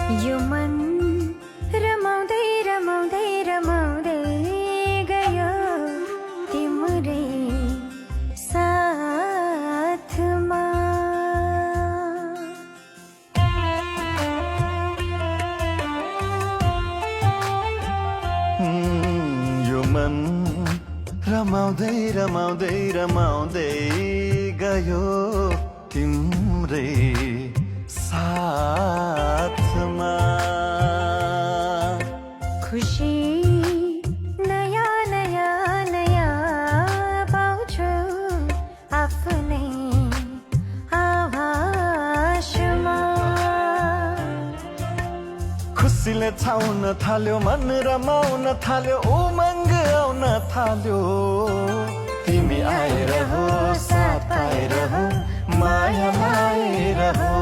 यो मन रमाउँदै रमाउँदै रमाउँदै गयो तिम्रै साथमा। यो मन रमाउँदै रमाउँदै रमाउँदै गयो तिम्रै साथमा। खुसी नयाँ नयाँ नयाँ पाउँछु आफ्नै आभासमा। खुसीले छाउन थाल्यो, मन रमाउन थाल्यो, उमङ्ग आउन थाल्यो। तिमी आएर हो, साथ पाएर हो, माया लाएर हो।